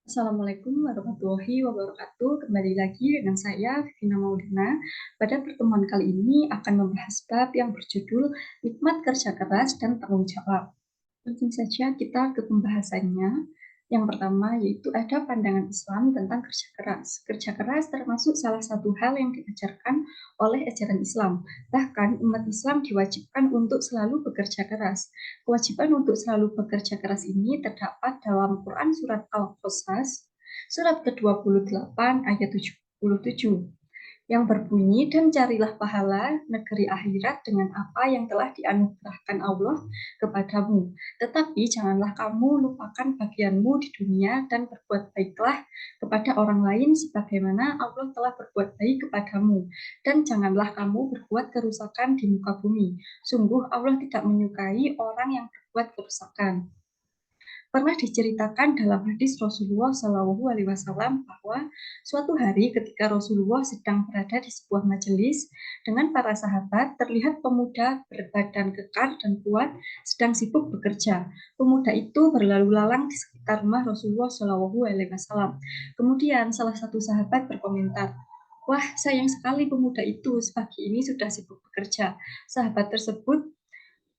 Assalamualaikum warahmatullahi wabarakatuh. Kembali lagi dengan saya, Vivina Maulina. Pada pertemuan kali ini akan membahas bab yang berjudul Nikmat Kerja Keras dan Tanggung Jawab. Langsung saja kita ke pembahasannya. Yang pertama yaitu ada pandangan Islam tentang kerja keras. Kerja keras termasuk salah satu hal yang diajarkan oleh ajaran Islam. Bahkan umat Islam diwajibkan untuk selalu bekerja keras. Kewajiban untuk selalu bekerja keras ini terdapat dalam Quran Surat Al-Qasas, surat ke-28 ayat 77 yang berbunyi, dan carilah pahala negeri akhirat dengan apa yang telah dianugerahkan Allah kepadamu. Tetapi janganlah kamu lupakan bagianmu di dunia dan berbuat baiklah kepada orang lain sebagaimana Allah telah berbuat baik kepadamu. Dan janganlah kamu berbuat kerusakan di muka bumi. Sungguh Allah tidak menyukai orang yang berbuat kerusakan. Pernah diceritakan dalam hadis Rasulullah Shallallahu Alaihi Wasallam bahwa suatu hari ketika Rasulullah sedang berada di sebuah majelis dengan para sahabat, terlihat pemuda berbadan kekar dan kuat sedang sibuk bekerja. Pemuda itu berlalu lalang di sekitar rumah Rasulullah Shallallahu Alaihi Wasallam. Kemudian salah satu sahabat berkomentar, "Wah, sayang sekali pemuda itu, pagi ini sudah sibuk bekerja." Sahabat tersebut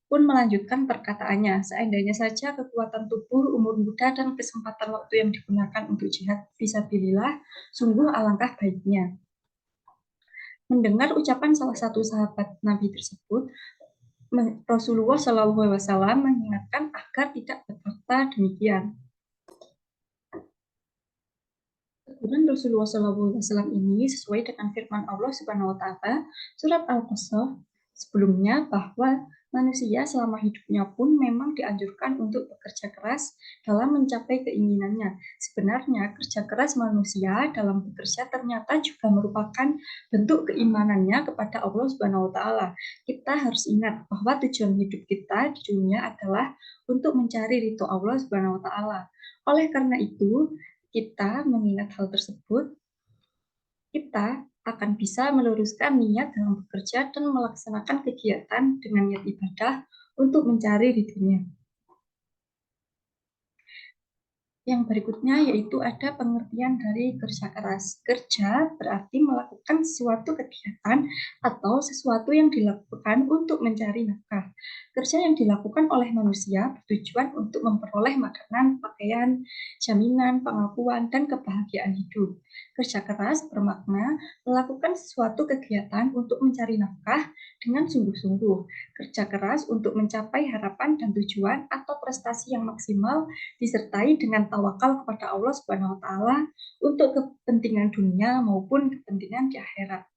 pun melanjutkan perkataannya, seandainya saja kekuatan tubuh, umur muda, dan kesempatan waktu yang digunakan untuk jihad fisabilillah, sungguh alangkah baiknya. Mendengar ucapan salah satu sahabat Nabi tersebut, Rasulullah SAW mengingatkan agar tidak berkata demikian. Teguran Rasulullah SAW ini sesuai dengan firman Allah Subhanahu Wa Taala surat Al-Qasas sebelumnya, bahwa manusia selama hidupnya pun memang dianjurkan untuk bekerja keras dalam mencapai keinginannya. Sebenarnya kerja keras manusia dalam bekerja ternyata juga merupakan bentuk keimanannya kepada Allah Subhanahu Wa Taala. Kita harus ingat bahwa tujuan hidup kita di dunia adalah untuk mencari ridho Allah Subhanahu Wa Taala. Oleh karena itu, kita mengingat hal tersebut, kita akan bisa meluruskan niat dalam bekerja dan melaksanakan kegiatan dengan niat ibadah untuk mencari ridhonya. Yang berikutnya yaitu ada pengertian dari kerja keras. Kerja berarti melakukan suatu kegiatan atau sesuatu yang dilakukan untuk mencari nafkah. Kerja yang dilakukan oleh manusia bertujuan untuk memperoleh makanan, pakaian, jaminan, pengakuan, dan kebahagiaan hidup. Kerja keras bermakna melakukan suatu kegiatan untuk mencari nafkah dengan sungguh-sungguh. Kerja keras untuk mencapai harapan dan tujuan atau prestasi yang maksimal disertai dengan tawakal kepada Allah Subhanahu wa taala untuk kepentingan dunia maupun kepentingan di akhirat.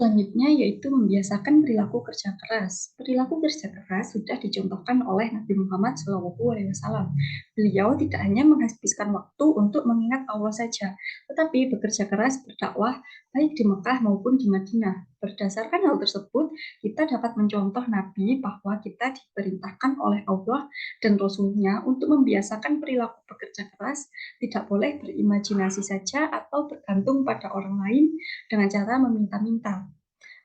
Selanjutnya yaitu membiasakan perilaku kerja keras. Perilaku kerja keras sudah dicontohkan oleh Nabi Muhammad SAW. Beliau tidak hanya menghabiskan waktu untuk mengingat Allah saja, tetapi bekerja keras berdakwah baik di Mekah maupun di Madinah. Berdasarkan hal tersebut, kita dapat mencontoh Nabi bahwa kita diperintahkan oleh Allah dan Rasul-Nya untuk membiasakan perilaku bekerja keras, tidak boleh berimajinasi saja atau bergantung pada orang lain dengan cara meminta-minta.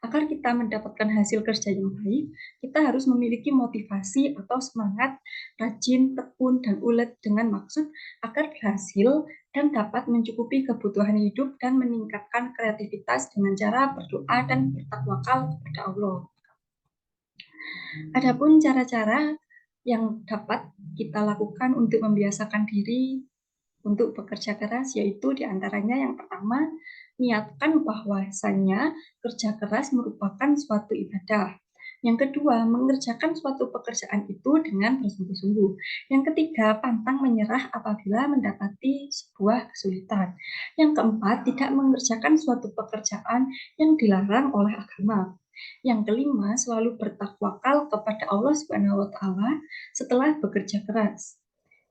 Agar kita mendapatkan hasil kerja yang baik, kita harus memiliki motivasi atau semangat, rajin, tekun, dan ulet dengan maksud agar berhasil dan dapat mencukupi kebutuhan hidup dan meningkatkan kreativitas dengan cara berdoa dan bertakwakal kepada Allah. Adapun cara-cara yang dapat kita lakukan untuk membiasakan diri untuk bekerja keras, yaitu diantaranya yang pertama, niatkan bahwasannya kerja keras merupakan suatu ibadah. Yang kedua, mengerjakan suatu pekerjaan itu dengan bersungguh-sungguh. Yang ketiga, pantang menyerah apabila mendapati sebuah kesulitan. Yang keempat, tidak mengerjakan suatu pekerjaan yang dilarang oleh agama. Yang kelima, selalu bertakwakal kepada Allah Subhanahu wa taala setelah bekerja keras.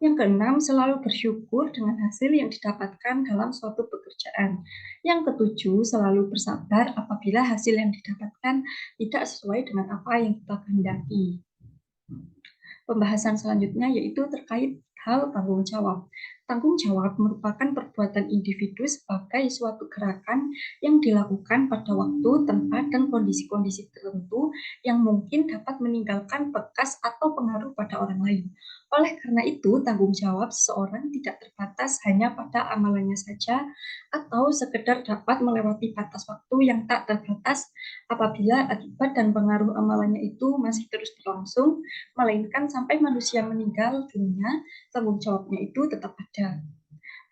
Yang keenam, selalu bersyukur dengan hasil yang didapatkan dalam suatu pekerjaan. Yang ketujuh, selalu bersabar apabila hasil yang didapatkan tidak sesuai dengan apa yang kita kehendaki. Pembahasan selanjutnya yaitu terkait hal tanggung jawab. Tanggung jawab merupakan perbuatan individu sebagai suatu gerakan yang dilakukan pada waktu, tempat, dan kondisi-kondisi tertentu yang mungkin dapat meninggalkan bekas atau pengaruh pada orang lain. Oleh karena itu, tanggung jawab seseorang tidak terbatas hanya pada amalannya saja atau sekedar dapat melewati batas waktu yang tak terbatas apabila akibat dan pengaruh amalannya itu masih terus berlangsung, melainkan sampai manusia meninggal dunia, tanggung jawabnya itu tetap ada.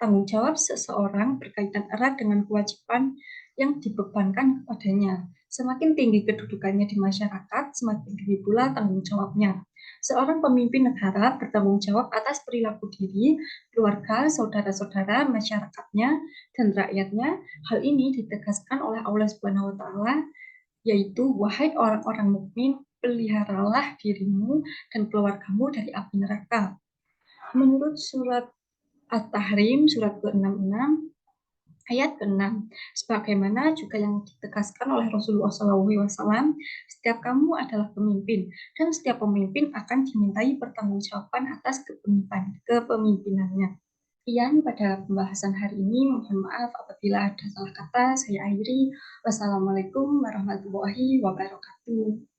Tanggung jawab seseorang berkaitan erat dengan kewajiban yang dibebankan kepadanya. Semakin tinggi kedudukannya di masyarakat, semakin tinggi pula tanggung jawabnya. Seorang pemimpin negara bertanggung jawab atas perilaku diri, keluarga, saudara-saudara, masyarakatnya, dan rakyatnya. Hal ini ditegaskan oleh Allah Subhanahu wa taala, yaitu wahai orang-orang mukmin, peliharalah dirimu dan keluargamu dari api neraka. Menurut surat At-Tahrim surat ke-66 ayat ke-6. Sebagaimana juga yang ditegaskan oleh Rasulullah SAW, setiap kamu adalah pemimpin dan setiap pemimpin akan dimintai pertanggungjawaban atas kepemimpinannya. Sekian pada pembahasan hari ini. Mohon maaf apabila ada salah kata. Saya akhiri. Wassalamualaikum warahmatullahi wabarakatuh.